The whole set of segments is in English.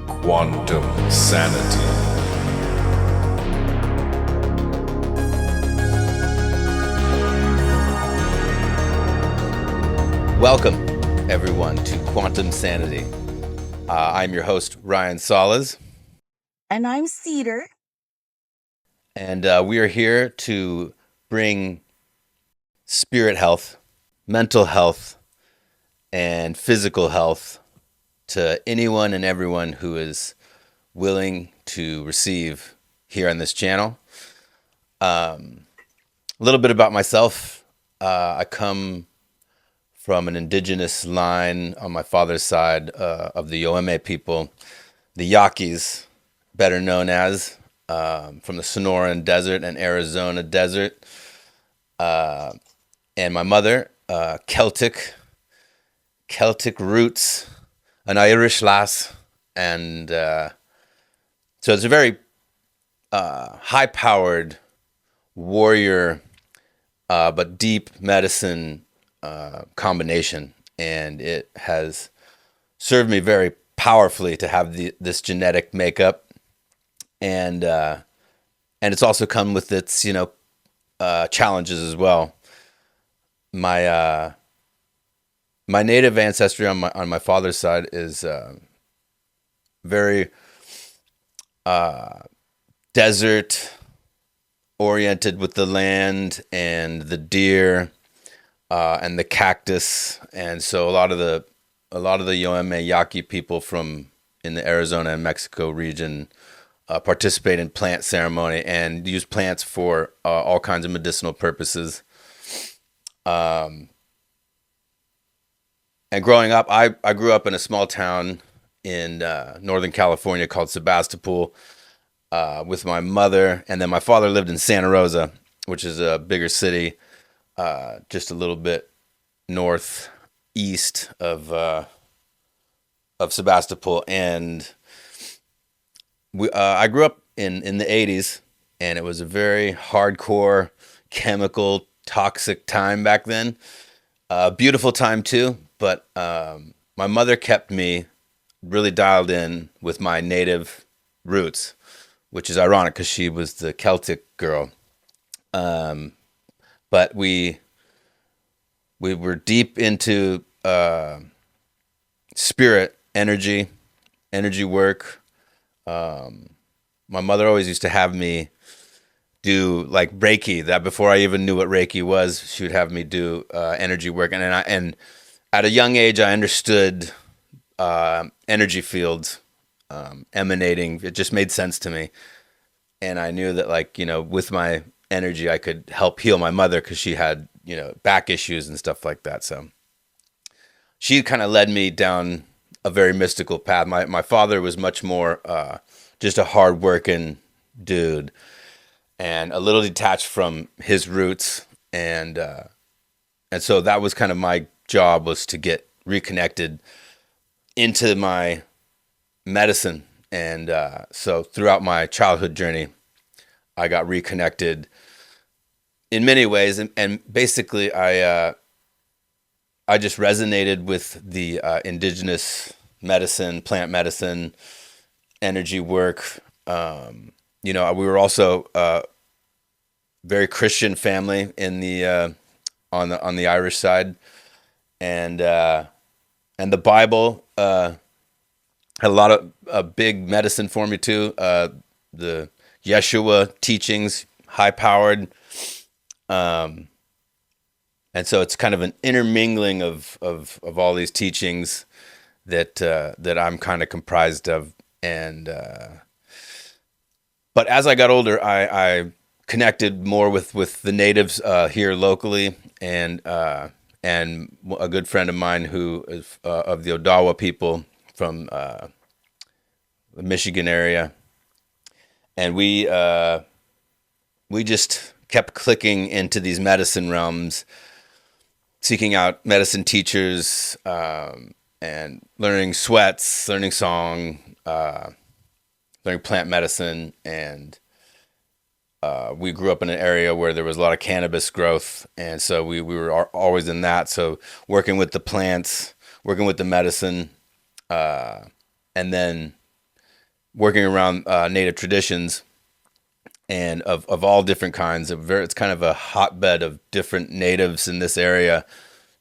Quantumsanity. Welcome, everyone, to Quantumsanity. I'm your host, Ryan Salas. And I'm Cedar. And we are here to bring spirit health, mental health, and physical health to anyone and everyone who is willing to receive here on this channel. A little bit about myself. I come from an indigenous line on my father's side of the Yoeme people, the Yaquis, better known as, from the Sonoran Desert and Arizona Desert. And my mother, Celtic roots, an Irish lass. And so it's a very high-powered warrior, but deep medicine combination, and it has served me very powerfully to have this genetic makeup, and it's also come with its challenges as well. My native ancestry on my father's side is very desert oriented, with the land and the deer. And the cactus, and so a lot of the Yoeme Yaqui people from in the Arizona and Mexico region participate in plant ceremony and use plants for all kinds of medicinal purposes. And growing up, I grew up in a small town in Northern California called Sebastopol with my mother, and then my father lived in Santa Rosa, which is a bigger city. Just a little bit northeast of Sebastopol, and I grew up in the 80s, and it was a very hardcore, chemical, toxic time back then. Beautiful time too, but my mother kept me really dialed in with my native roots, which is ironic because she was the Celtic girl. But we were deep into spirit, energy work. My mother always used to have me do like Reiki. That before I even knew what Reiki was, she would have me do energy work. And at a young age, I understood energy fields emanating. It just made sense to me, and I knew that with my energy I could help heal my mother because she had back issues and stuff like that. So she kind of led me down a very mystical path. My father was much more just a hard-working dude and a little detached from his roots, and so that was kind of my job, was to get reconnected into my medicine. And so throughout my childhood journey, I got reconnected in many ways, and basically I just resonated with the indigenous medicine, plant medicine, energy work. We were also a very Christian family in the on the Irish side, and the Bible had a lot of big medicine for me too. The Yeshua teachings, high powered. And so it's kind of an intermingling of all these teachings that I'm kind of comprised of. And but as I got older, I connected more with the natives here locally, and a good friend of mine who is of the Odawa people from the Michigan area, and we just kept clicking into these medicine realms, seeking out medicine teachers, and learning sweats, learning song, learning plant medicine. And we grew up in an area where there was a lot of cannabis growth, and so we were always in that. So working with the plants, working with the medicine, and then working around native traditions and of all different kinds. It's kind of a hotbed of different natives in this area,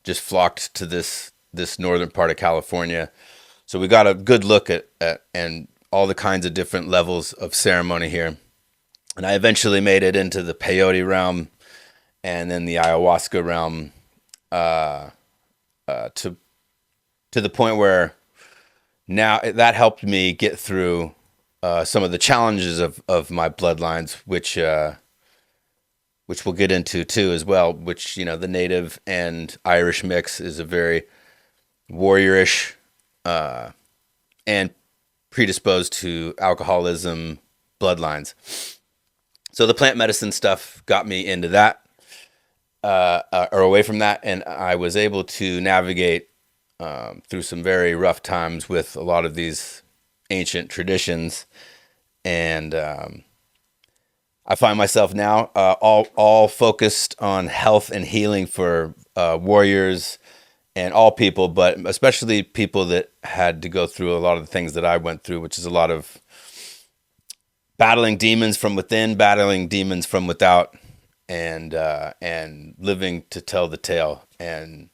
just flocked to this northern part of California. So we got a good look at and all the kinds of different levels of ceremony here. And I eventually made it into the peyote realm and then the ayahuasca realm, to the point where now that helped me get through some of the challenges of my bloodlines, which we'll get into too as well. Which, the native and Irish mix is a very warriorish and predisposed to alcoholism bloodlines. So the plant medicine stuff got me into that, or away from that, and I was able to navigate through some very rough times with a lot of these ancient traditions, and I find myself now all focused on health and healing for warriors and all people, but especially people that had to go through a lot of the things that I went through, which is a lot of battling demons from within, battling demons from without, and living to tell the tale. And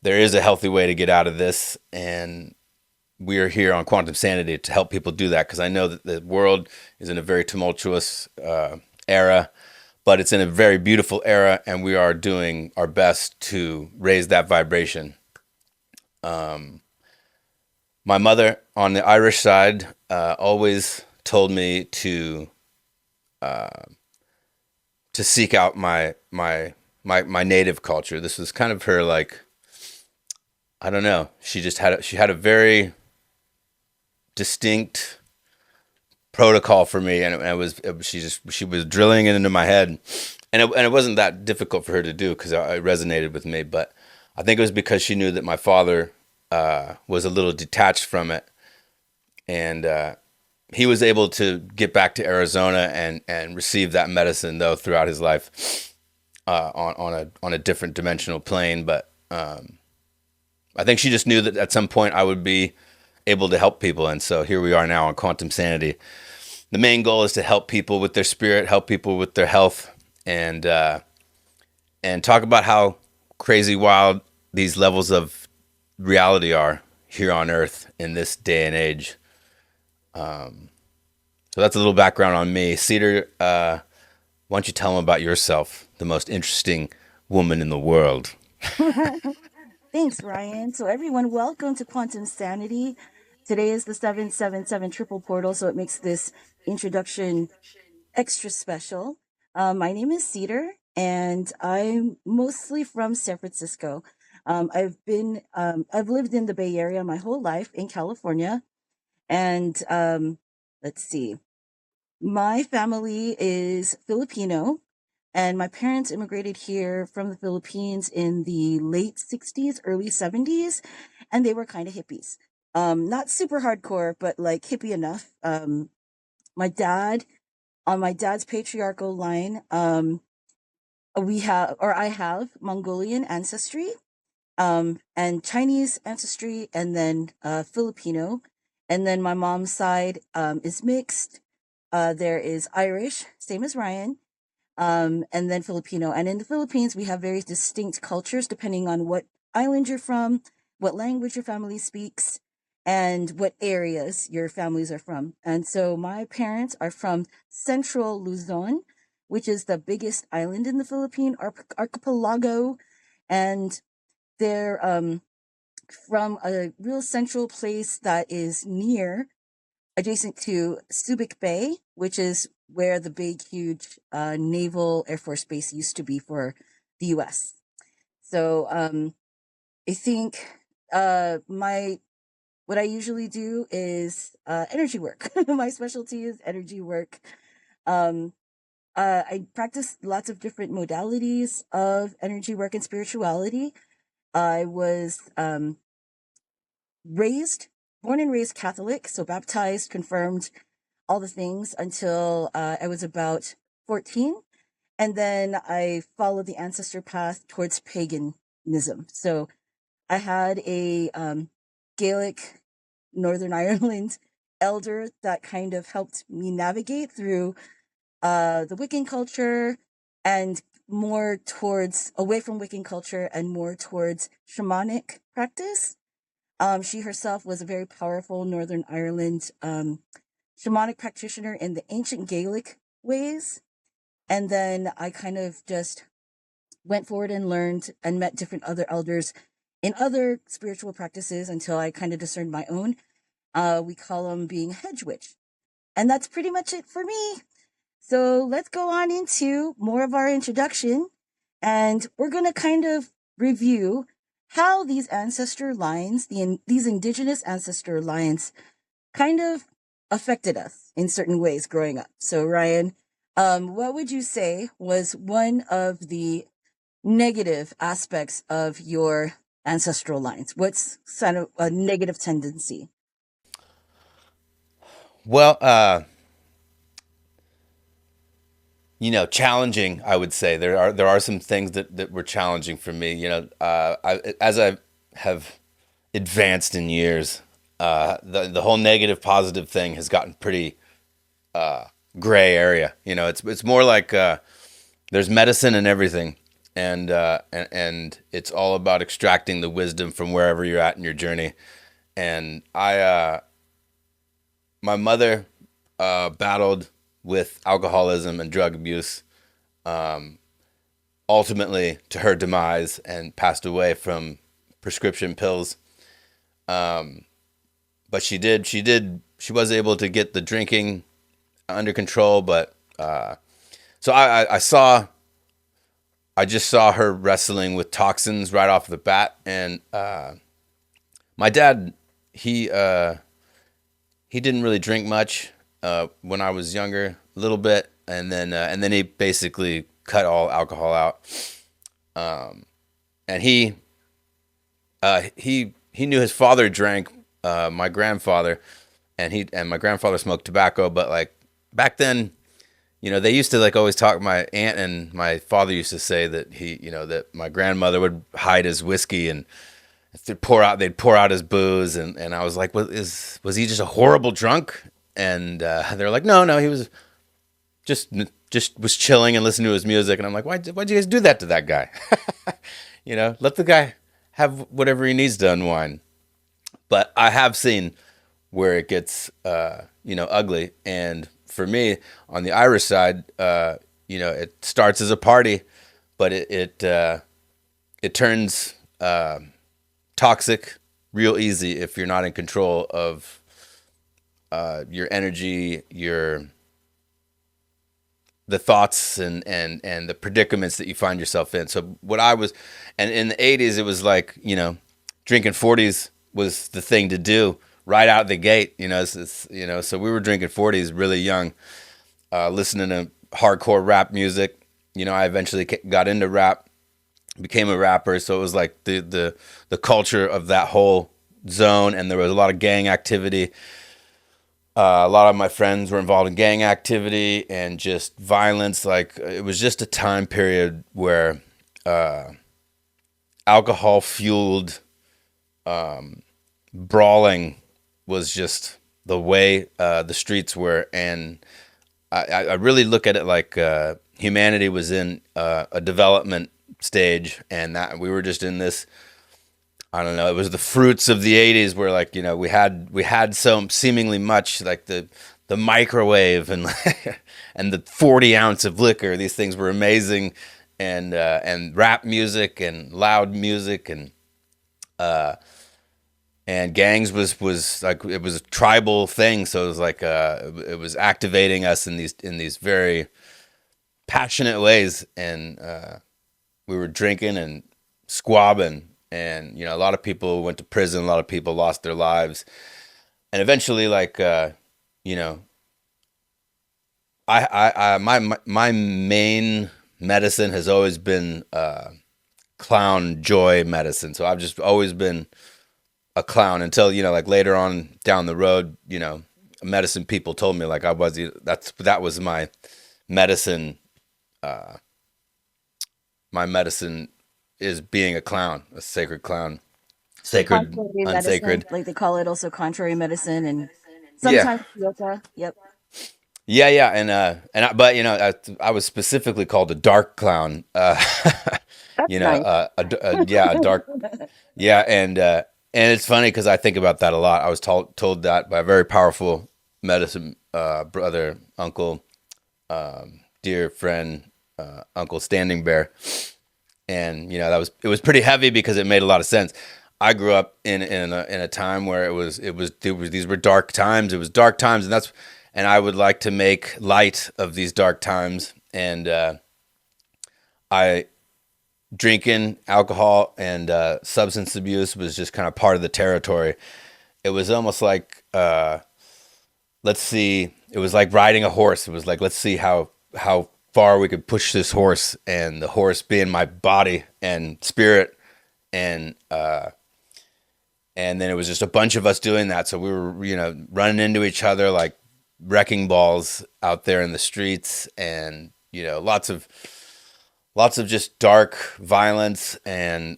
there is a healthy way to get out of this, and we are here on Quantum Sanity to help people do that, because I know that the world is in a very tumultuous era, but it's in a very beautiful era, and we are doing our best to raise that vibration. My mother on the Irish side always told me to seek out my native culture. This was kind of her, like, I don't know. She had a very distinct protocol for me, and she was drilling it into my head, and it wasn't that difficult for her to do because it resonated with me. But I think it was because she knew that my father was a little detached from it, and he was able to get back to Arizona and receive that medicine though throughout his life, on a different dimensional plane. But I think she just knew that at some point I would be able to help people, and so here we are now on Quantum Sanity. The main goal is to help people with their spirit, help people with their health, and talk about how crazy wild these levels of reality are here on Earth in this day and age. So that's a little background on me. Cedar, why don't you tell them about yourself, the most interesting woman in the world? Thanks, Ryan. So, everyone, welcome to Quantum Sanity. Today is the 777 triple portal, so it makes this introduction extra special. My name is Cedar, and I'm mostly from San Francisco. I've lived in the Bay Area my whole life in California, and let's see, my family is Filipino, and my parents immigrated here from the Philippines in the late 60s, early 70s, and they were kind of hippies. Not super hardcore, but like hippie enough. My dad, on my dad's patriarchal line, I have Mongolian ancestry, and Chinese ancestry, and then Filipino. And then my mom's side is mixed. There is Irish, same as Ryan, and then Filipino. And in the Philippines, we have very distinct cultures depending on what island you're from, what language your family speaks, and what areas your families are from. And so my parents are from central Luzon, which is the biggest island in the Philippine archipelago. And they're from a real central place that is adjacent to Subic Bay, which is where the big, huge naval Air Force base used to be for the U.S. So I think my what I usually do is energy work. My specialty is energy work. Um, I practice lots of different modalities of energy work and spirituality. I was raised, born and raised Catholic, so baptized, confirmed, all the things until I was about 14. And then I followed the ancestor path towards paganism. So I had a Gaelic Northern Ireland elder that kind of helped me navigate through the Wiccan culture and more towards away from Wiccan culture and more towards shamanic practice. She herself was a very powerful Northern Ireland shamanic practitioner in the ancient Gaelic ways. And then I kind of just went forward and learned and met different other elders in other spiritual practices until I kind of discerned my own. We call them being a hedge witch. And that's pretty much it for me. So let's go on into more of our introduction. And we're going to kind of review how these ancestor lines, these indigenous ancestor lines, kind of affected us in certain ways growing up. So, Ryan, what would you say was one of the negative aspects of your ancestral lines? What's kind of a negative tendency? Well, challenging. I would say there are some things that were challenging for me. As I have advanced in years, the whole negative positive thing has gotten pretty gray area. It's more like there's medicine in everything, and it's all about extracting the wisdom from wherever you're at in your journey. And my mother battled with alcoholism and drug abuse, ultimately to her demise, and passed away from prescription pills. But she was able to get the drinking under control. But so I just saw her wrestling with toxins right off the bat. And my dad, he he didn't really drink much when I was younger, a little bit, and then he basically cut all alcohol out. And he knew his father drank, my grandfather, and my grandfather smoked tobacco. But like back then, they used to like always talk. My aunt and my father used to say that that my grandmother would hide his whiskey and they'd pour out his booze, and I was like, was he just a horrible drunk? And they're like, no, he was just just was chilling and listening to his music. And I'm like, why'd you guys do that to that guy? Let the guy have whatever he needs to unwind. But I have seen where it gets ugly. And for me, on the Irish side, it starts as a party, but it turns toxic real easy if you're not in control of your energy, the thoughts and the predicaments that you find yourself in. So and in the 80s, it was like, drinking 40s was the thing to do right out the gate. So we were drinking 40s really young, listening to hardcore rap music. I eventually got into rap, became a rapper. So it was like the culture of that whole zone, and there was a lot of gang activity. A lot of my friends were involved in gang activity and just violence. Like it was just a time period where alcohol fueled brawling was just the way the streets were. And I really look at it like humanity was in a development stage, and that we were just in this. I don't know. It was the fruits of the '80s, where like we had so seemingly much, like the microwave and and the 40 ounce of liquor. These things were amazing, and rap music and loud music and gangs was like it was a tribal thing. So it was like it was activating us in these very passionate ways, and we were drinking and squabbing, and a lot of people went to prison, a lot of people lost their lives, and eventually, like you know, my main medicine has always been clown joy medicine. So I've just always been a clown until like later on down the road, medicine people told me like that was my medicine. Uh, my medicine is being a clown, a sacred clown, So sacred, contrary medicine, unsacred. like they call it also contrary medicine and Yeah. Sometimes yoga. Yep. Yeah, but I was specifically called a dark clown. That's nice. Yeah, a dark. Yeah, and it's funny because I think about that a lot. I was told that by a very powerful medicine brother, uncle, dear friend, Uncle Standing Bear, and it was pretty heavy because it made a lot of sense. I grew up in a time where these were dark times. It was dark times, and I would like to make light of these dark times. And I drinking alcohol and substance abuse was just kind of part of the territory. It was almost like let's see. It was like riding a horse. It was like let's see how far we could push this horse, and the horse being my body and spirit, and then it was just a bunch of us doing that. So we were running into each other like wrecking balls out there in the streets, and lots of just dark violence and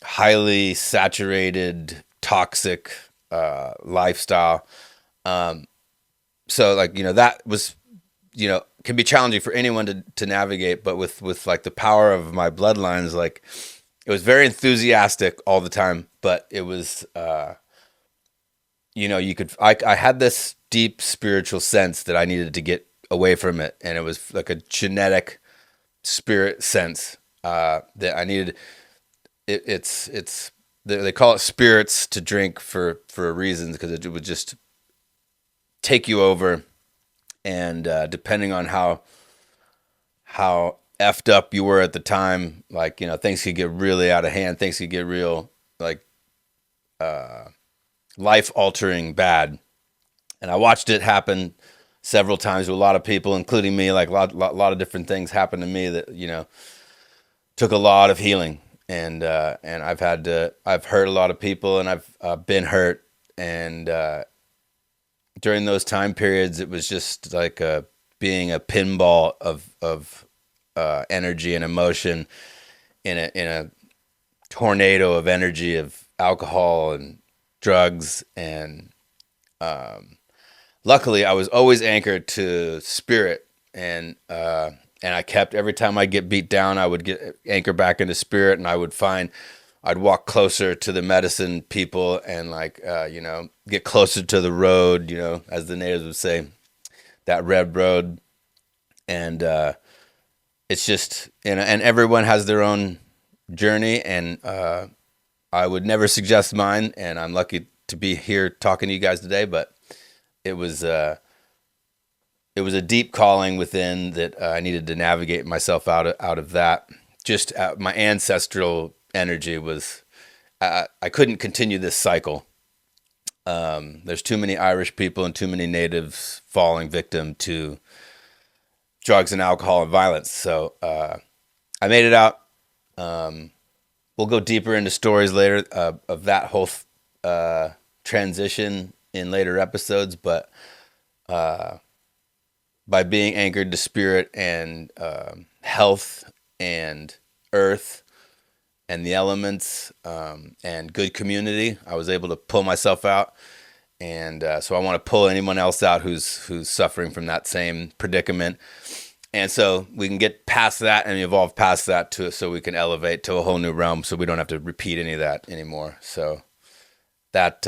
highly saturated toxic lifestyle. So like that was can be challenging for anyone to navigate, but with like the power of my bloodlines, like it was very enthusiastic all the time, but it was I had this deep spiritual sense that I needed to get away from it, and it was like a genetic spirit sense that I needed. It's they call it spirits to drink for a reason, because it would just take you over, and depending on how effed up you were at the time, like things could get really out of hand. Things could get real like life altering bad, and I watched it happen several times with a lot of people, including me. Like lot of different things happened to me that took a lot of healing, and I've hurt a lot of people, and I've been hurt, and during those time periods, it was just like being a pinball of energy and emotion in a tornado of energy of alcohol and drugs, and luckily I was always anchored to spirit, and I kept, every time I get beat down, I would get anchor back into spirit, and I'd walk closer to the medicine people, and like get closer to the road, as the natives would say, that red road. And it's just and everyone has their own journey, and I would never suggest mine, and I'm lucky to be here talking to you guys today. But it was a deep calling within that I needed to navigate myself out of that. Just my ancestral energy was I couldn't continue this cycle. There's too many Irish people and too many natives falling victim to drugs and alcohol and violence. So I made it out. We'll go deeper into stories later of that whole transition in later episodes, but by being anchored to spirit and health and earth and the elements and good community, I was able to pull myself out. And so I want to pull anyone else out who's suffering from that same predicament. And so we can get past that and evolve past that so we can elevate to a whole new realm, so we don't have to repeat any of that anymore. So that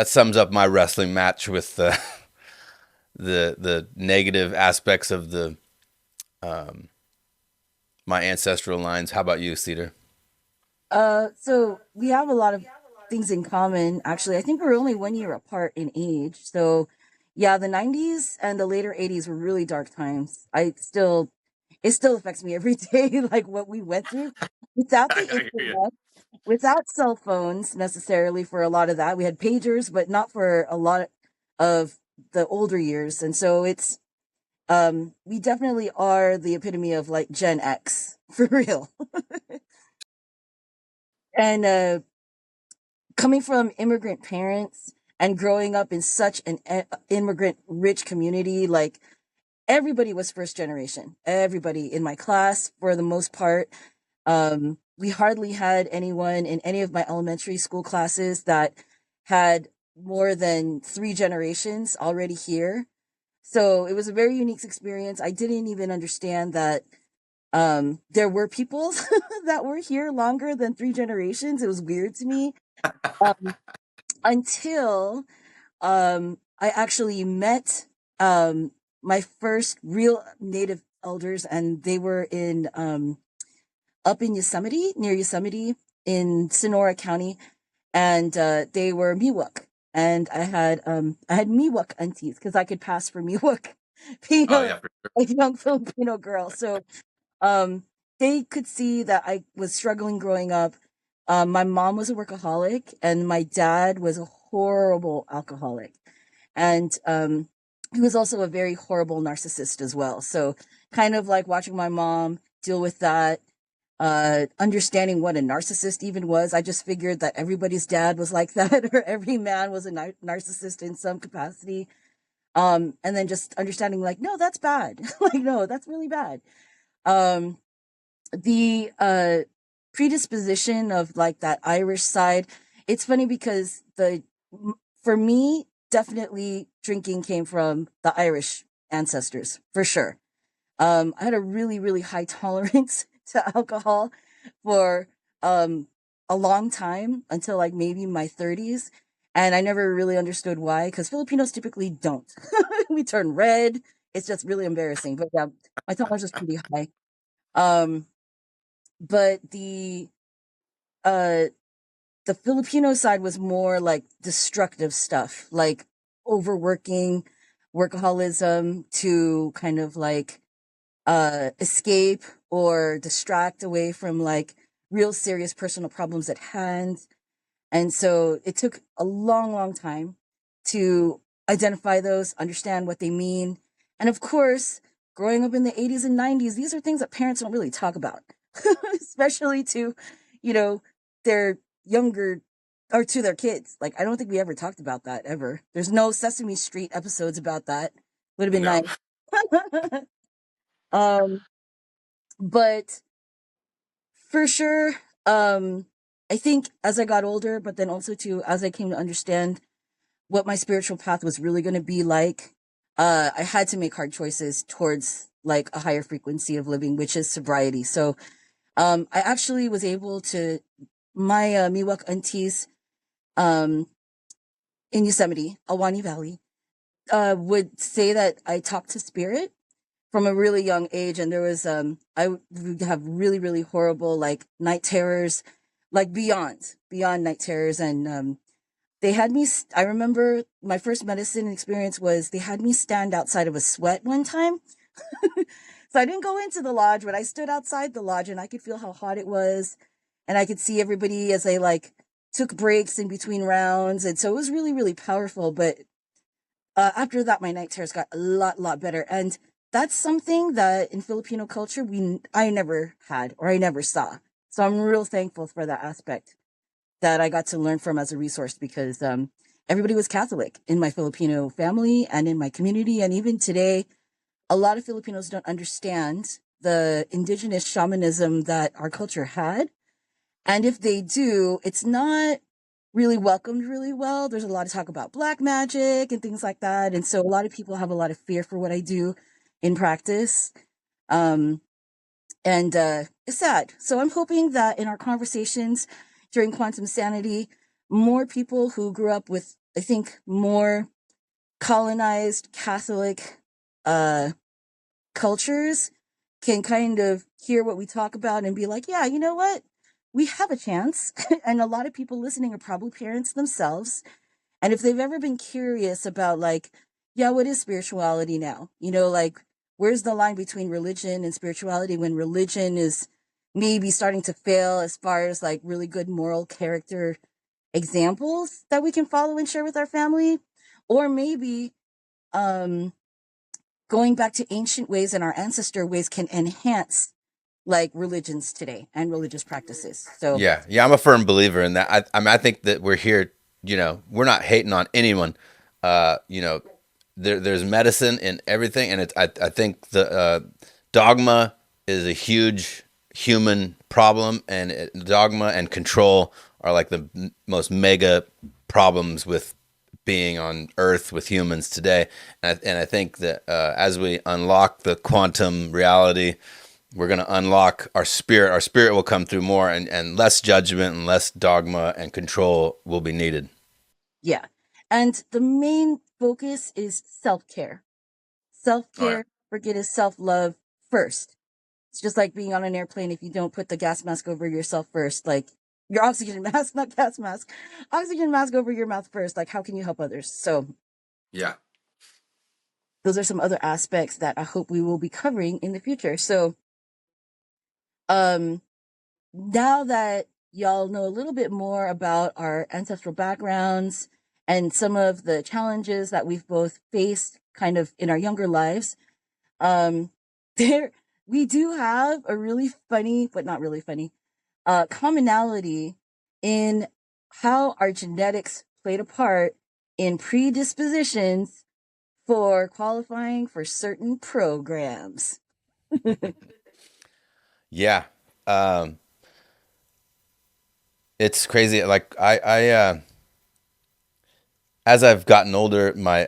sums up my wrestling match with the negative aspects of the my ancestral lines. How about you, Cedar? So we have a lot of things in common. Actually, I think we're only 1 year apart in age. So, yeah, the '90s and the later '80s were really dark times. It still affects me every day, like what we went through without the I hear you. internet, without cell phones necessarily for a lot of that. We had pagers, but not for a lot of the older years. And so we definitely are the epitome of like Gen X for real. And coming from immigrant parents and growing up in such an immigrant rich community, like everybody was first generation. Everybody in my class, for the most part, we hardly had anyone in any of my elementary school classes that had more than three generations already here. So it was a very unique experience. I didn't even understand that there were people that were here longer than three generations. It was weird to me um, until I actually met my first real native elders, and they were in up in Yosemite, near Yosemite in Sonora County, and they were Miwok. And I had Miwok aunties because I could pass for Miwok, being Oh yeah, for sure. a young Filipino girl. So um, they could see that I was struggling growing up. My mom was a workaholic, and my dad was a horrible alcoholic, and he was also a very horrible narcissist as well. So, kind of like watching my mom deal with that, understanding what a narcissist even was. I just figured that everybody's dad was like that, or every man was a narcissist in some capacity. And then just understanding, like, no, that's bad. Like, no, that's really bad. Um, the predisposition of like that Irish side, it's funny because for me, definitely drinking came from the Irish ancestors for sure. I had a really, really high tolerance to alcohol for um, a long time until like maybe my 30s. And I never really understood why, because Filipinos typically don't. We turn red. It's just really embarrassing. But yeah, my tolerance is pretty high. Um, but uh, the Filipino side was more like destructive stuff, like overworking, workaholism to kind of like escape or distract away from like real serious personal problems at hand. And so it took a long, long time to identify those, understand what they mean. And of course, growing up in the 80s and 90s, these are things that parents don't really talk about, especially to, you know, their younger or to their kids. Like, I don't think we ever talked about that ever. There's no Sesame Street episodes about that. Would have been No. nice. um, but for sure, I think as I got older, but then also too, as I came to understand what my spiritual path was really going to be like, I had to make hard choices towards like a higher frequency of living, which is sobriety. So, I actually was able to, my Miwok aunties, um, in Yosemite, Alwani Valley, would say that I talked to spirit from a really young age. And there was, would have really, really horrible like night terrors, like beyond night terrors. And, they had me, I remember my first medicine experience was they had me stand outside of a sweat one time. So I didn't go into the lodge, but I stood outside the lodge and I could feel how hot it was. And I could see everybody as they like took breaks in between rounds. And so it was really, really powerful. But after that, my night terrors got a lot better. And that's something that in Filipino culture, I never had or I never saw. So I'm real thankful for that aspect that I got to learn from as a resource because everybody was Catholic in my Filipino family and in my community. And even today, a lot of Filipinos don't understand the indigenous shamanism that our culture had. And if they do, it's not really welcomed really well. There's a lot of talk about black magic and things like that. And so a lot of people have a lot of fear for what I do in practice. Um, and it's sad. So I'm hoping that in our conversations during Quantum Sanity, more people who grew up with, I think, more colonized Catholic uh, cultures can kind of hear what we talk about and be like, yeah, you know what? We have a chance. And a lot of people listening are probably parents themselves. And if they've ever been curious about, like, yeah, what is spirituality now? You know, like, where's the line between religion and spirituality when religion is maybe starting to fail as far as like really good moral character examples that we can follow and share with our family? Or maybe um, going back to ancient ways and our ancestor ways can enhance like religions today and religious practices. So, Yeah, yeah, I'm a firm believer in that. I mean, I think that we're here. We're not hating on anyone. You know, there's medicine in everything, and I think the dogma is a huge human problem, and dogma and control are like the most mega problems with being on Earth with humans today. And I think that as we unlock the quantum reality, we're going to unlock our spirit. Our spirit will come through more, and less judgment and less dogma and control will be needed. Yeah. And the main focus is self care. Self Oh yeah. care, forget is self love first. It's just like being on an airplane. If you don't put the gas mask over yourself first, like your oxygen mask, not gas mask, oxygen mask over your mouth first, like how can you help others? So, Yeah. those are some other aspects that I hope we will be covering in the future. So, um, now that y'all know a little bit more about our ancestral backgrounds and some of the challenges that we've both faced kind of in our younger lives, um, there we do have a really funny, but not really funny, commonality in how our genetics played a part in predispositions for qualifying for certain programs. Yeah. Um, it's crazy. Like as I've gotten older, my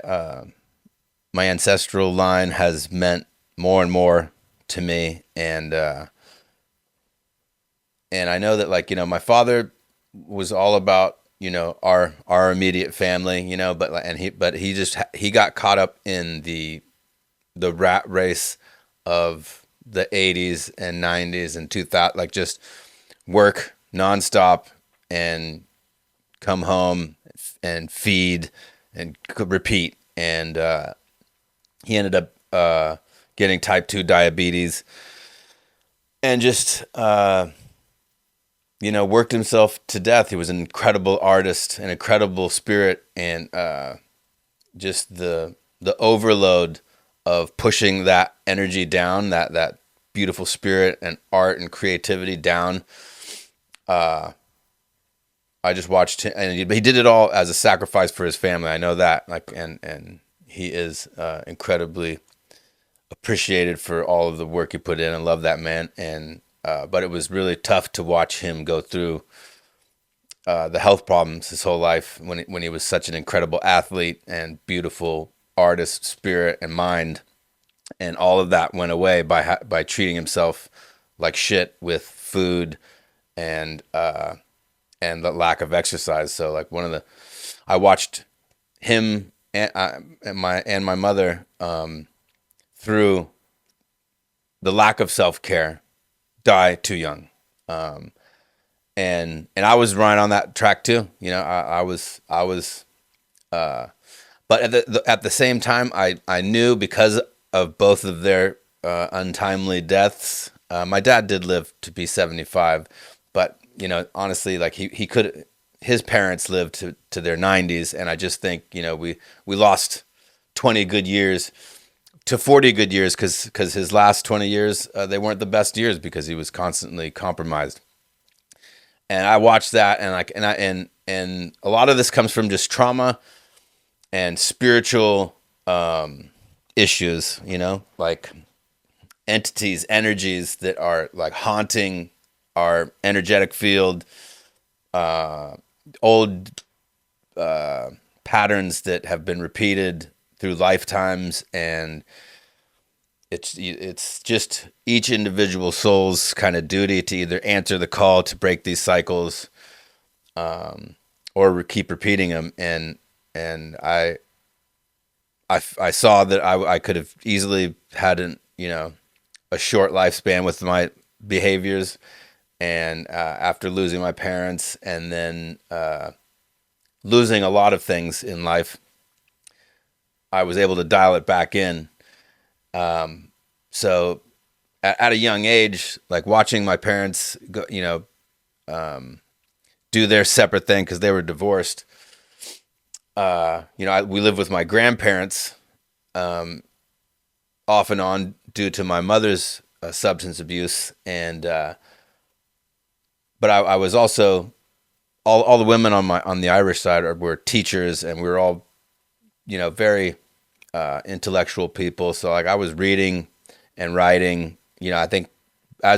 ancestral line has meant more and more to me, and I know that, like, my father was all about, our immediate family, but he got caught up in the rat race of the 80s and 90s and 2000, like just work nonstop and come home and feed and repeat. And he ended up getting type 2 diabetes and just, worked himself to death. He was an incredible artist, an incredible spirit, and just the overload of pushing that energy down, that beautiful spirit and art and creativity down. I just watched him, and he did it all as a sacrifice for his family. I know that, like, and he is incredibly appreciated for all of the work he put in. I love that man, and but it was really tough to watch him go through the health problems his whole life when he was such an incredible athlete and beautiful artist, spirit, and mind, and all of that went away by treating himself like shit with food and and the lack of exercise. So like I watched him and my mother through the lack of self care die too young. And I was right on that track too. I was but at the same time, I knew, because of both of their untimely deaths. My dad did live to be 75, but honestly, like he could, his parents lived to their 90s, and I just think we lost 20 good years to 40 good years, because his last 20 years they weren't the best years because he was constantly compromised. And I watched that, and and a lot of this comes from just trauma and spiritual issues, like entities, energies that are like haunting our energetic field, old patterns that have been repeated through lifetimes, and it's just each individual soul's kind of duty to either answer the call to break these cycles, or keep repeating them. And I saw that I could have easily had a short lifespan with my behaviors, and after losing my parents, and then losing a lot of things in life, I was able to dial it back in. So at a young age, like watching my parents go, do their separate thing because they were divorced. We lived with my grandparents off and on due to my mother's substance abuse, and but I was also, all the women on the Irish side were teachers, and we were all very intellectual people. So like I was reading and writing. I think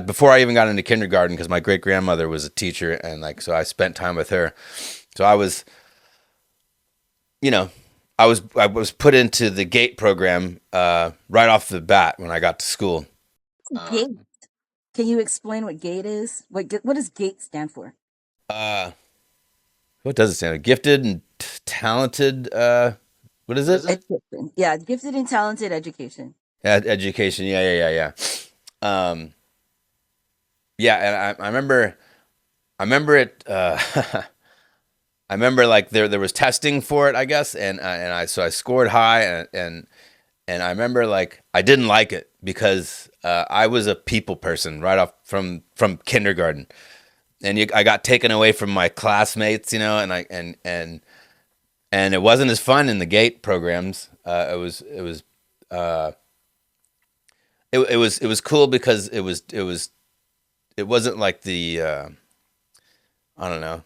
before I even got into kindergarten, because my great grandmother was a teacher, and like so I spent time with her. So I was you know, I was put into the GATE program right off the bat when I got to school. Uh, GATE. Can you explain what GATE is? What does GATE stand for? uh, what does it stand for? Gifted and talented. What is it? Education. Yeah, gifted and talented education. Education. Yeah, yeah, yeah, yeah. Yeah, and I remember. I remember it. I remember like there was testing for it, I guess, and I scored high, and I remember like I didn't like it because I was a people person right off from kindergarten, and I got taken away from my classmates, and it wasn't as fun in the GATE programs. It was cool because it wasn't like the I don't know,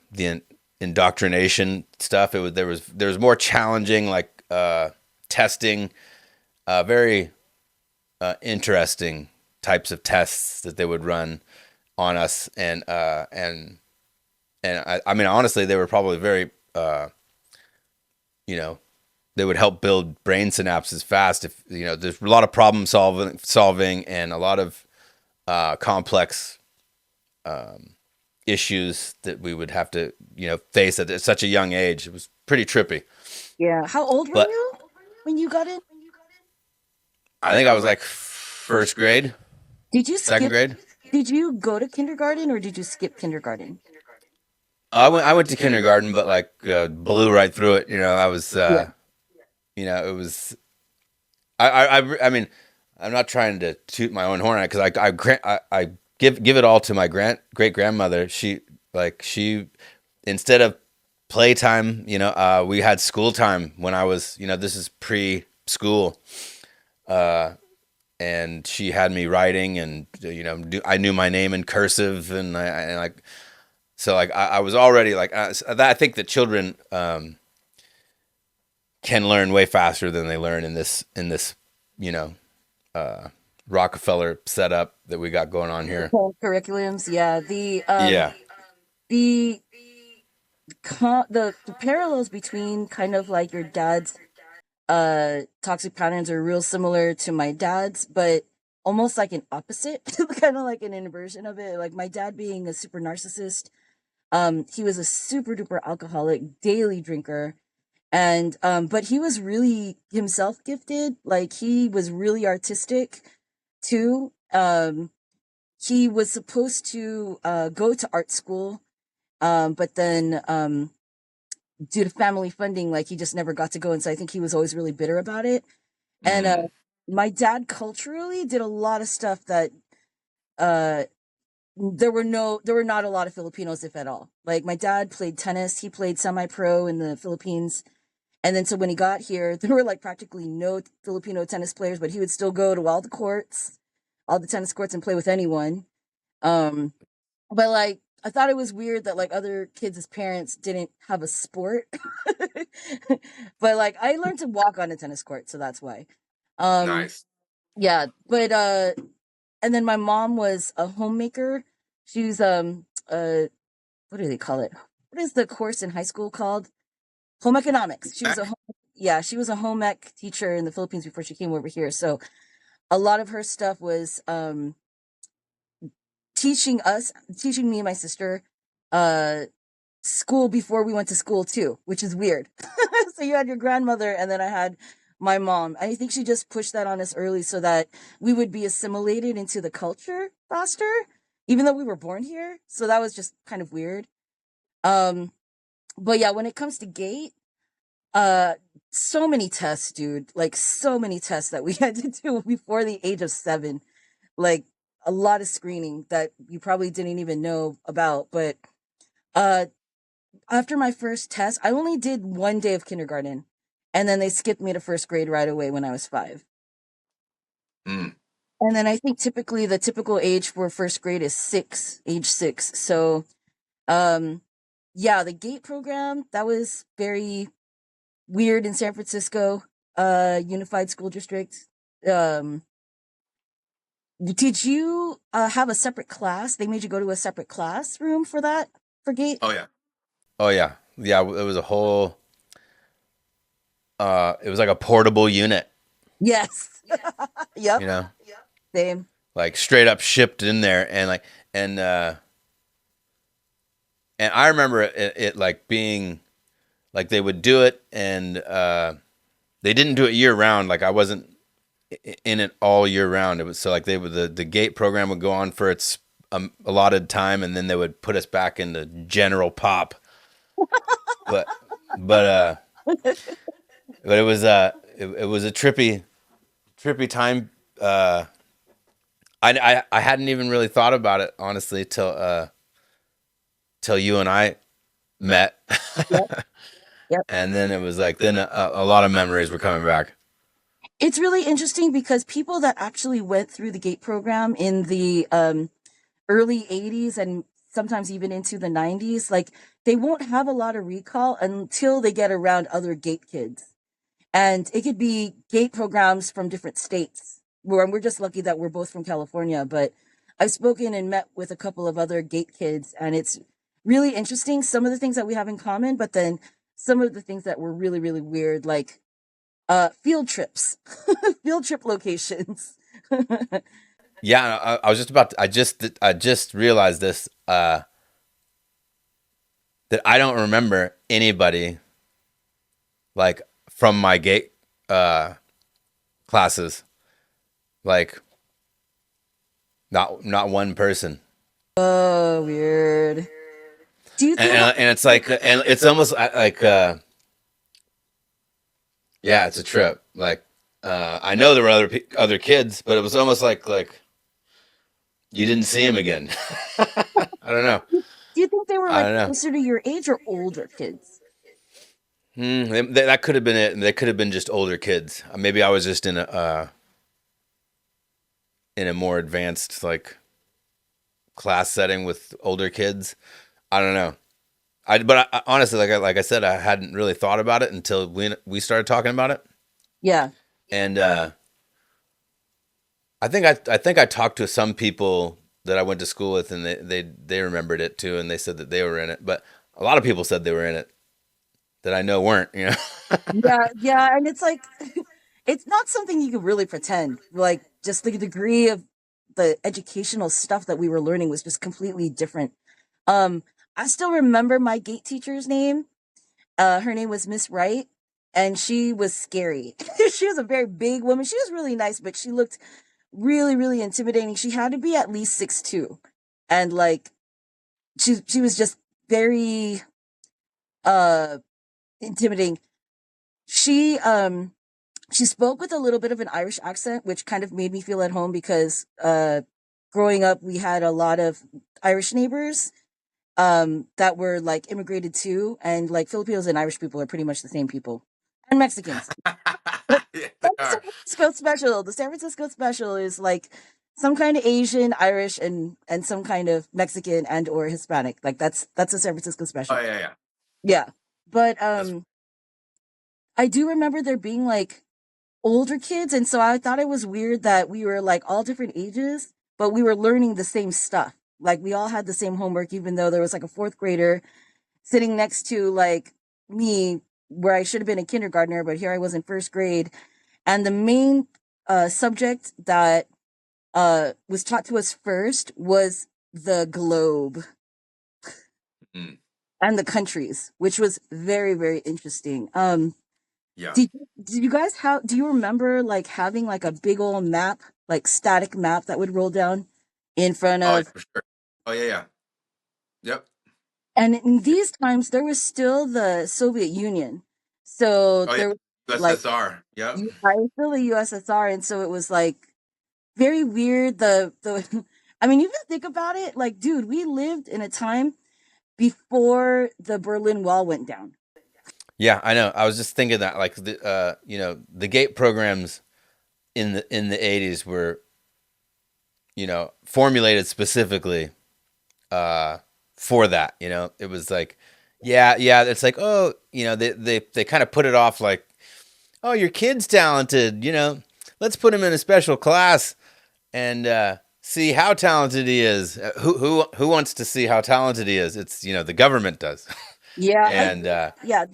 indoctrination stuff. There was more challenging, like testing, very interesting types of tests that they would run on us, and I mean, honestly, they were probably very you know they would help build brain synapses fast. If there's a lot of problem solving and a lot of complex issues that we would have to face at such a young age. It was pretty trippy. Yeah. How old were But you when you got in? I think I was like first grade, Did you second skip? grade. Did you go to kindergarten or did you skip kindergarten? I went to kindergarten, but like blew right through it. I was Yeah. it was I mean, I'm not trying to toot my own horn because I give it all to my great grandmother. She instead of playtime, we had school time when I was, this is preschool, and she had me writing, and I knew my name in cursive, and like so like I was already like I think that children can learn way faster than they learn in this you know uh, Rockefeller setup that we got going on here. Whole curriculums. Yeah. The Yeah. the the parallels between kind of like your dad's toxic patterns are real similar to my dad's, but almost like an opposite, kind of like an inversion of it. Like my dad being a super narcissist, he was a super duper alcoholic, daily drinker, and but he was really himself gifted. Like he was really artistic too. He was supposed to go to art school, but then due to family funding, like he just never got to go, and so I think he was always really bitter about it. And Mm. my dad culturally did a lot of stuff that uh there were not a lot of Filipinos, if at all. Like my dad played tennis, he played semi-pro in the Philippines, and then so when he got here, there were like practically no Filipino tennis players, but he would still go to all the tennis courts, and play with anyone. Um, but like I thought it was weird that like other kids' parents didn't have a sport. But like I learned to walk on a tennis court, so that's why. Um Nice. yeah, but and then my mom was a homemaker. She was what do they call it? What is the course in high school called? Home economics. Yeah, she was a home ec teacher in the Philippines before she came over here. So a lot of her stuff was teaching me and my sister uh school before we went to school too, which is weird. So you had your grandmother and then I had my mom. I think she just pushed that on us early so that we would be assimilated into the culture faster, even though we were born here. So that was just kind of weird. Um, but yeah, when it comes to GATE, uh, so many tests, dude. Like so many tests that we had to do before the age of 7. Like a lot of screening that you probably didn't even know about. But uh after my first test, I only did 1 day of kindergarten, and then they skipped me to first grade right away when I was 5. Mm. And then I think typically the typical age for first grade is age 6. So, um, yeah, the GATE program that was very weird in San Francisco, Unified School District. Um, did you have a separate class? They made you go to a separate classroom for that for GATE. Oh yeah. Oh yeah. Yeah. It was a whole. it was like a portable unit, Yes. you Yep. know, Same. like straight up shipped in there, and like and and I remember it like being like they would do it, and they didn't do it year round. Like I wasn't in it all year round. It was so like they would the GATE program would go on for its allotted time, and then they would put us back into general pop. But but uh but it was a trippy time. I hadn't even really thought about it honestly till you and I met, Yep. Yep. and then it was like then a lot of memories were coming back. It's really interesting because people that actually went through the GATE program in the early 80s and sometimes even into the 90s, like they won't have a lot of recall until they get around other GATE kids. And it could be GATE programs from different states. We're just lucky that we're both from California, but I've spoken and met with a couple of other GATE kids, and it's really interesting. Some of the things that we have in common, but then some of the things that were really, really weird, like field trips, field trip locations. Yeah, I was just about to, I just realized this that I don't remember anybody like from my GATE uh classes, like not one person. Oh, weird. Do you think that? And it's like and it's almost like yeah, it's a trip. Like I know there were other kids, but it was almost like you didn't see him again. I don't know. Do you think they were I like don't know. closer to your age or older kids? That could have been it. They could have been just older kids. Maybe I was just in a more advanced like class setting with older kids. I don't know. Honestly, like I said, I hadn't really thought about it until we started talking about it, Yeah. and I think I talked to some people that I went to school with, and they remembered it too, and they said that they were in it. But a lot of people said they were in it that I know weren't. You know. Yeah, yeah, and it's like it's not something you could really pretend. Like just the degree of the educational stuff that we were learning was just completely different. Um, I still remember my gate teacher's name. Her name was Miss Wright, and she was scary. She was a very big woman. She was really nice, but she looked really, really intimidating. She had to be at least 6'2", and like she was just very uh intimidating. She she spoke with a little bit of an Irish accent, which kind of made me feel at home because growing up we had a lot of Irish neighbors that were like immigrated too, and like Filipinos and Irish people are pretty much the same people, and Mexicans. But Yeah, they that's the San are. Francisco special. The San Francisco special is like some kind of Asian, Irish, and some kind of Mexican and or Hispanic. Like that's a San Francisco Oh special. yeah, yeah. Yeah, but That's I do remember there being like older kids, and so I thought it was weird that we were like all different ages, but we were learning the same stuff. Like we all had the same homework, even though there was like a fourth grader sitting next to like me, where I should have been a kindergartner, but here I was in first grade. And the main subject that was taught to us first was the globe mm, and the countries, which was very, very interesting. yeah. Did you guys have? Do you remember like having like a big old map, like static map that would roll down in front Oh, yeah, of? for sure. Oh yeah, yeah. Yep. And in Yep. these times, there was still the Soviet Union, so Oh yeah. there was like USSR. Yep. I was still the USSR, and so it was like very weird. The I mean, you can think about it, like, dude, we lived in a time before the Berlin Wall went down. Yeah, I know. I was just thinking that like the GATE programs in the 80s were formulated specifically uh, for that. It was like, yeah. It's like, oh, they kind of put it off like, oh, your kid's talented. Let's put him in a special class and see how talented he is. Who wants to see how talented he is? It's the government does, Yeah, and yeah.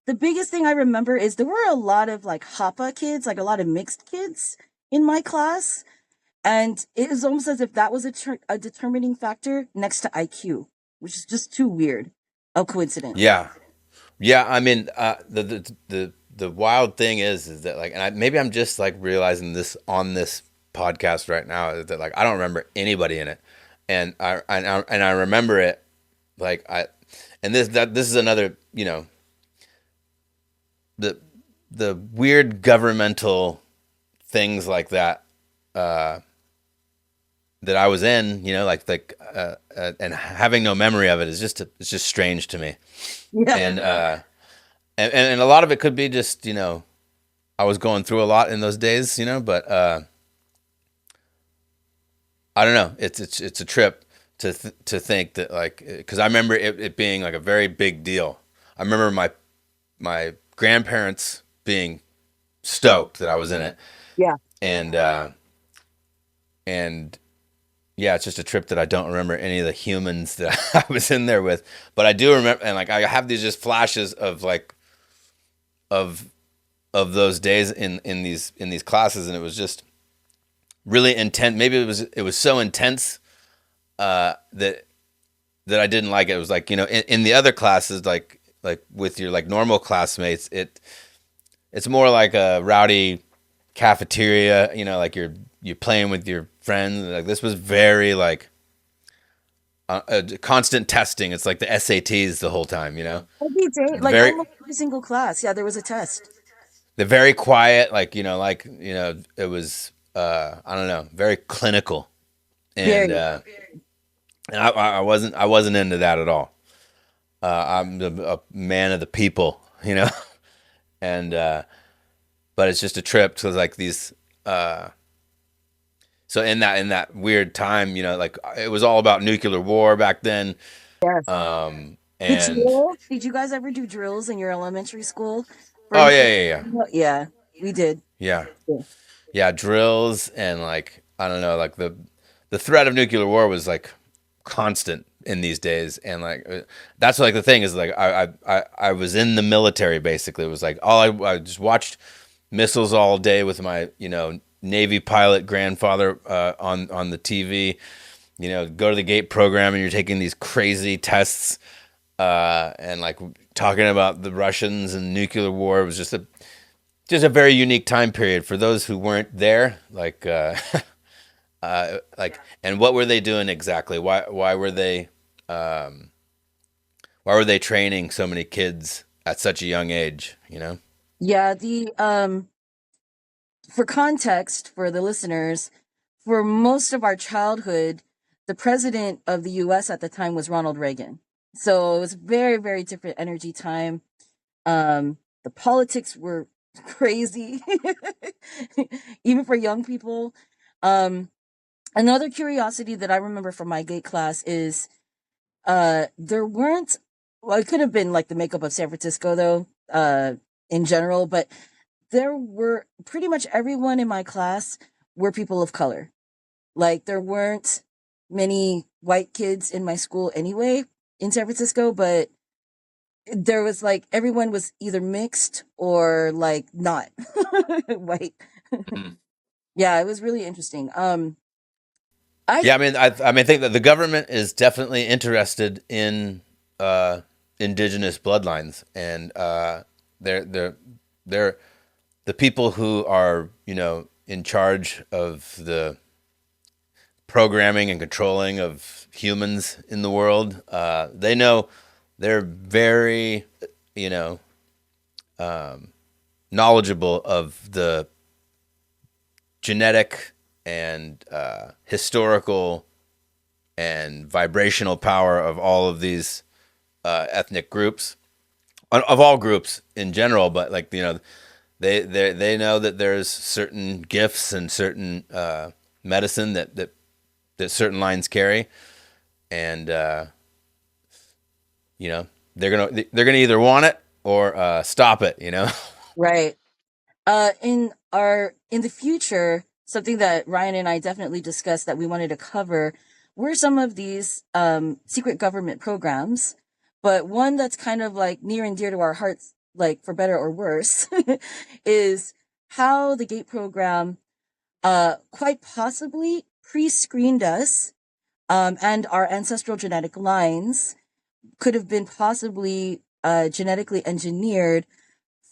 The the biggest thing I remember is there were a lot of like Hapa kids, like a lot of mixed kids in my class. And it was almost as if that was a determining factor next to IQ, which is just too weird a coincidence. Yeah. Yeah, I mean, the wild thing is that like, and maybe I'm just like realizing this on this podcast right now is that like I don't remember anybody in it, and I remember it like and this is another, the the weird governmental things like that that I was in, and having no memory of it is it's just strange to me, Yeah. and and a lot of it could be just I was going through a lot in those days, but I don't know. It's a trip to think that like because I remember it being like a very big deal. I remember my grandparents being stoked that I was in it, Yeah. and and yeah, it's just a trip that I don't remember any of the humans that I was in there with, but I do remember, and like I have these just flashes of like of of those days in these classes, and it was just really intense. Maybe it was so intense that I didn't like it. It was like in the other classes, like with your like normal classmates, it's more like a rowdy cafeteria. Like you're playing with your friends. Like this was very like constant testing. It's like the SATs the whole time. Every day, like Very almost every single class. Yeah, there was a test. they're very quiet. Like it was I don't know, very clinical, and Very. I wasn't into that at all. I'm a man of the people, and but it's just a trip to like these. So in that weird time, like it was all about nuclear war back then, Yes. The and drill. Did you guys ever do drills in your elementary school? For oh nuclear? yeah, Yeah, we did. yeah, Yeah. yeah, drills and like I don't know, like the threat of nuclear war was like constant in these days, and like that's like the thing is like I was in the military basically. It was like I just watched missiles all day with my Navy pilot grandfather on the TV. Go to the GATE program and you're taking these crazy tests and like talking about the Russians and nuclear war. It was just a very unique time period for those who weren't there. Like and what were they doing exactly? Why were they training so many kids at such a young age? Yeah, the for context for the listeners, for most of our childhood, the president of the US at the time was Ronald Reagan. So it was very, very different energy time. The politics were crazy, even for young people. Um, Another curiosity that I remember from my gate class is there weren't, well, it could have been like the makeup of San Francisco though, in general, but there were pretty much everyone in my class were people of color. Like there weren't many white kids in my school anyway in San Francisco, but there was like everyone was either mixed or like not white. Mhm. Yeah, it was really interesting. I Yeah, I think that the government is definitely interested in indigenous bloodlines, and they're the people who are in charge of the programming and controlling of humans in the world. They know they're very you know knowledgeable of the genetic and historical and vibrational power of all of these ethnic groups, of all groups in general. But like they know that there's certain gifts and certain medicine that certain lines carry, and you know they're gonna either want it or stop it. right. In the future, something that Ryan and I definitely discussed that we wanted to cover were some of these secret government programs, but one that's kind of like near and dear to our hearts like for better or worse, is how the GATE program quite possibly pre-screened us, and our ancestral genetic lines could have been possibly genetically engineered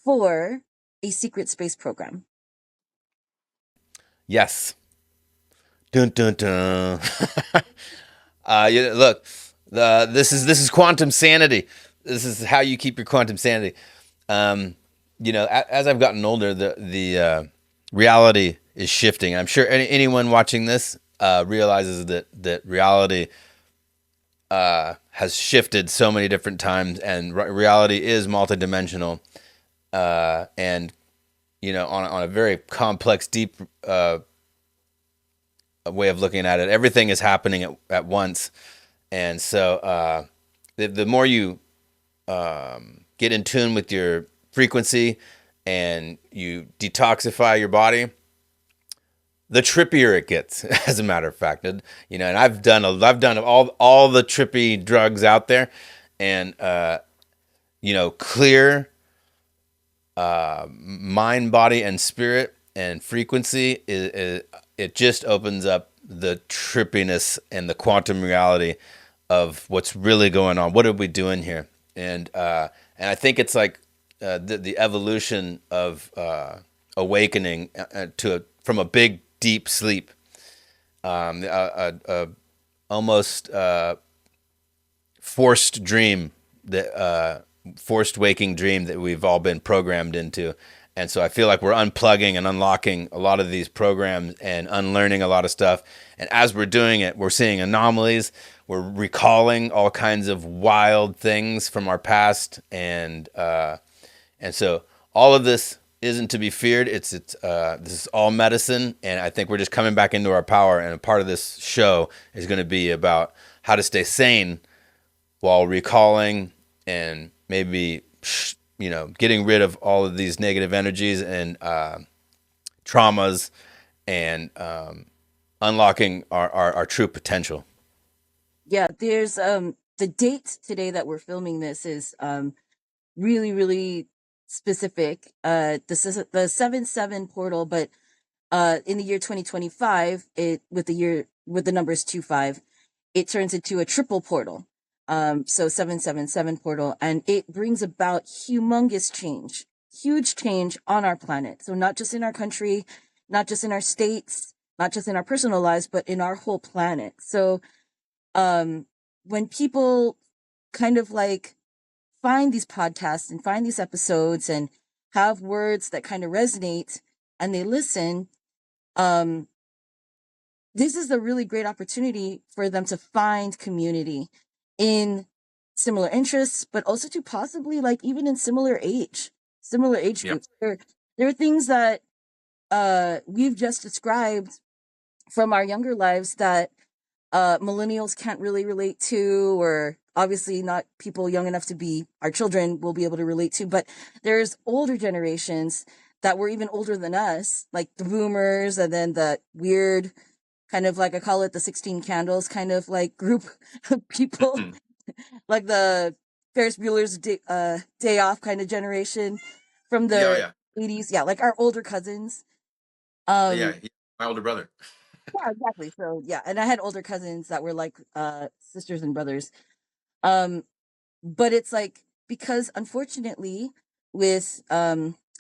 for a secret space program. Yes. Dun dun dun. Look, this is quantum sanity. This is how you keep your quantum sanity. Um, as I've gotten older, the reality is shifting. I'm sure anyone watching this realizes that reality has shifted so many different times, and reality is multidimensional. And on a very complex, deep way of looking at it, everything is happening at once. And so the more you get in tune with your frequency and you detoxify your body, the trippier it gets. As a matter of fact, and I've done all the trippy drugs out there, and clear mind, body, and spirit and frequency it just opens up the trippiness and the quantum reality of what's really going on. What are we doing here? And I think it's like the evolution of awakening from a big deep sleep, almost forced dream, that forced waking dream that we've all been programmed into. And so I feel like we're unplugging and unlocking a lot of these programs and unlearning a lot of stuff. And as we're doing it, we're seeing anomalies. We're recalling all kinds of wild things from our past, and so all of this isn't to be feared. This is all medicine, and I think we're just coming back into our power. And a part of this show is going to be about how to stay sane while recalling and maybe getting rid of all of these negative energies and traumas, and unlocking our true potential. Yeah, there's the date today that we're filming this is really, really specific. This is the 7/7 portal, but in the year 2025, it with the numbers 25, it turns into a triple portal. So 777 portal, and it brings about humongous change, huge change on our planet. So not just in our country, not just in our states, not just in our personal lives, but in our whole planet. So um, when people kind of like find these podcasts and find these episodes and have words that kind of resonate and they listen, um, this is a really great opportunity for them to find community in similar interests, but also to possibly like even in similar age Yep. groups. There are things that we've just described from our younger lives that millennials can't really relate to, or obviously not people young enough to be our children will be able to relate to. But there's older generations that were even older than us, like the boomers, and then the weird kind of like I call it the 16 candles kind of like group of people, like the Ferris Bueller's day off kind of generation from Yeah, the yeah, 80s. Yeah, like our older cousins. yeah. Um, My older brother. yeah, exactly. So yeah, and I had older cousins that were like sisters and brothers. Um, but it's like because unfortunately with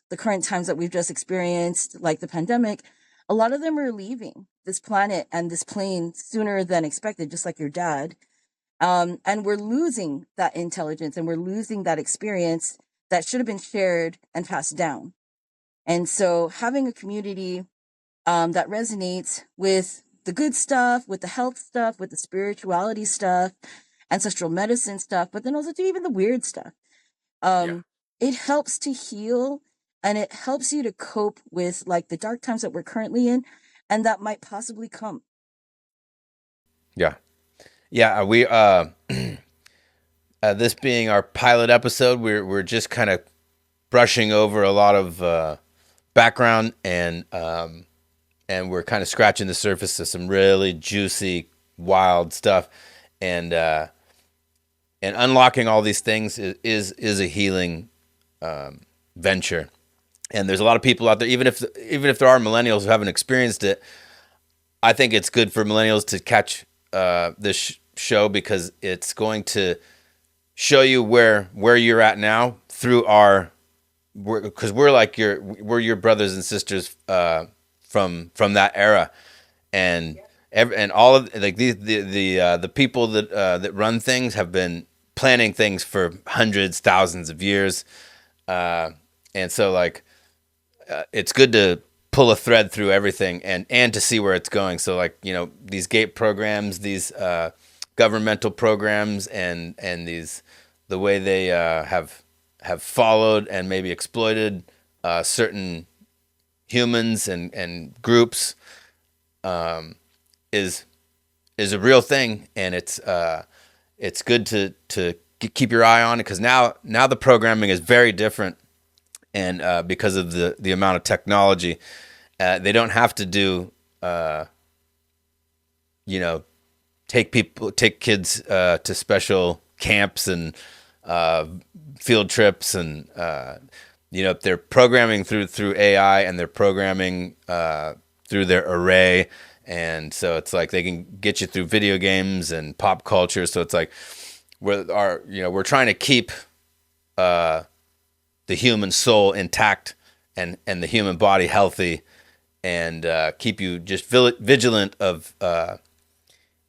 the current times that we've just experienced, like the pandemic, a lot of them are leaving this planet and this plane sooner than expected, just like your dad. And we're losing that intelligence and we're losing that experience that should have been shared and passed down. And so having a community that resonates with the good stuff, with the health stuff, with the spirituality stuff, ancestral medicine stuff, but then also to even the weird stuff. Yeah, Um, it helps to heal and it helps you to cope with like the dark times that we're currently in and that might possibly come. yeah, yeah. We this being our pilot episode, we're just kind of brushing over a lot of background, and we're kind of scratching the surface of some really juicy, wild stuff, and unlocking all these things is a healing venture. And there's a lot of people out there, even if there are millennials who haven't experienced it. I think it's good for millennials to catch this show because it's going to show you where you're at now through our, because we're your brothers and sisters from that era, and and all of like the people that run things have been planning things for hundreds, thousands of years, and so like it's good to pull a thread through everything and to see where it's going. So like these GATE programs, these governmental programs, and these the way they have followed and maybe exploited certain humans and groups is is a real thing, and it's good to keep your eye on it because now the programming is very different, and because of the amount of technology, they don't have to do you know take kids to special camps and uh, field trips, and they're programming through AI, and they're programming through their array, and so it's like they can get you through video games and pop culture. So it's like we're trying to keep the human soul intact, and the human body healthy, and keep you just vigilant of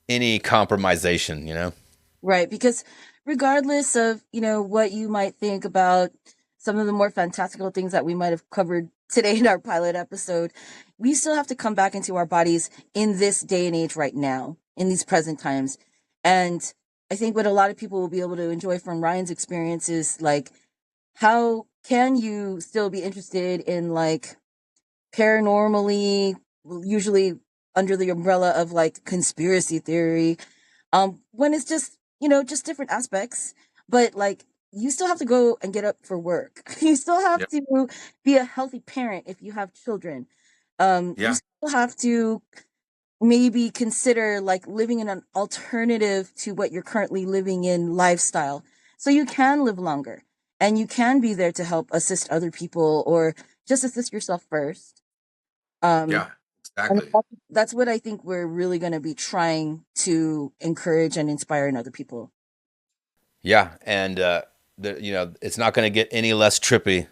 any compromisation. Right, because regardless of, what you might think about some of the more fantastical things that we might have covered today in our pilot episode, we still have to come back into our bodies in this day and age right now, in these present times. And I think what a lot of people will be able to enjoy from Ryan's experience is like, how can you still be interested in like paranormally, usually under the umbrella of like conspiracy theory, when it's just just different aspects, but like you still have to go and get up for work. You still have Yep. to be a healthy parent if you have children. You Yeah. still have to maybe consider like living in an alternative to what you're currently living in lifestyle, so you can live longer and you can be there to help assist other people or just assist yourself first. um Yeah. and Exactly. that's what I think we're really going to be trying to encourage and inspire in other people. Yeah, and it's not going to get any less trippy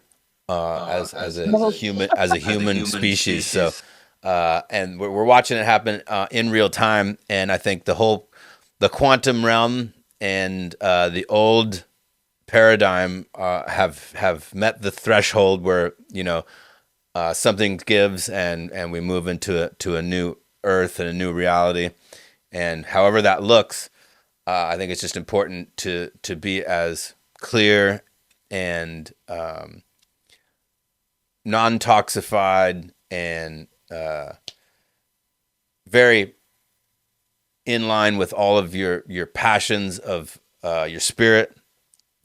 as a No. human species. So, and we're watching it happen in real time, and I think the quantum realm and the old paradigm have met the threshold where something gives, and we move to a new earth and a new reality, and however that looks. I think it's just important to be as clear and non-toxified and very in line with all of your passions of your spirit,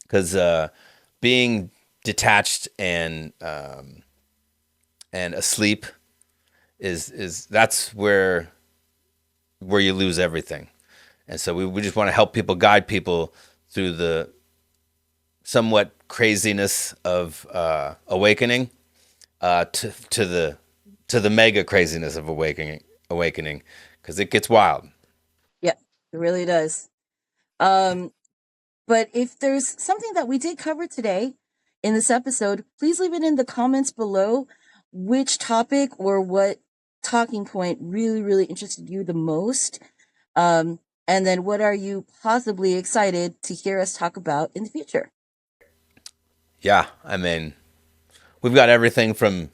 because being detached and asleep is that's where you lose everything. And so we just want to help people, guide people through the somewhat craziness of awakening, to the mega craziness of awakening, because it gets wild. Yeah, it really does. um But if there's something that we did cover today in this episode, please leave it in the comments below. Which topic or what talking point really, really interested you the most? And then what are you possibly excited to hear us talk about in the future? Yeah, I mean, we've got everything from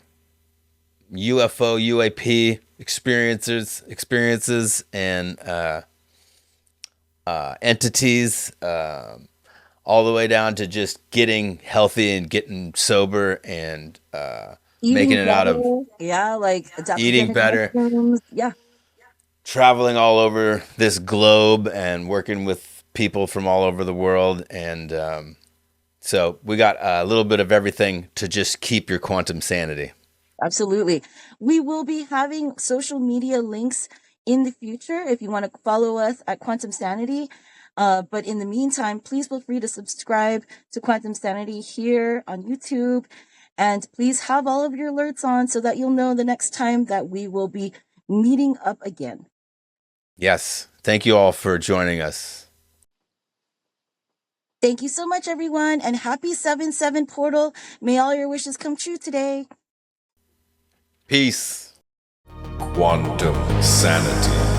UFO, UAP experiences, and entities, all the way down to just getting healthy and getting sober, and making Eating it out of better. Yeah, like eating adaptogenic better, mushrooms. Yeah, traveling all over this globe, and working with people from all over the world. And so we got a little bit of everything to just keep your quantum sanity. absolutely. We will be having social media links in the future if you want to follow us at Quantum Sanity. But in the meantime, please feel free to subscribe to Quantum Sanity here on YouTube. And please have all of your alerts on so that you'll know the next time that we will be meeting up again. Yes. Thank you all for joining us. Thank you so much, everyone, and happy 7/7 portal. May all your wishes come true today. Peace. Quantum Sanity.